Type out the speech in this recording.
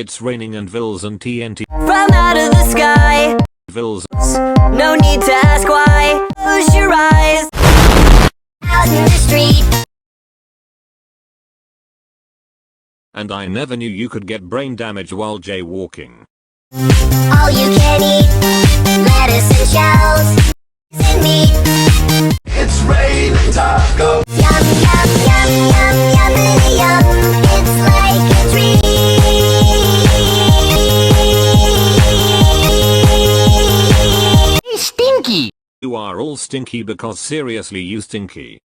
It's raining anvils and TNT from out of the sky. Anvils. No need to ask why. Close your eyes. Out in the street. And I never knew you could get brain damage while jaywalking. All you can eat. Lettuce and shells. And meat. It's raining taco. Yum, yum, yum, yum, yummity yum. It's like a dream. Stinky! You are all stinky because seriously you stinky.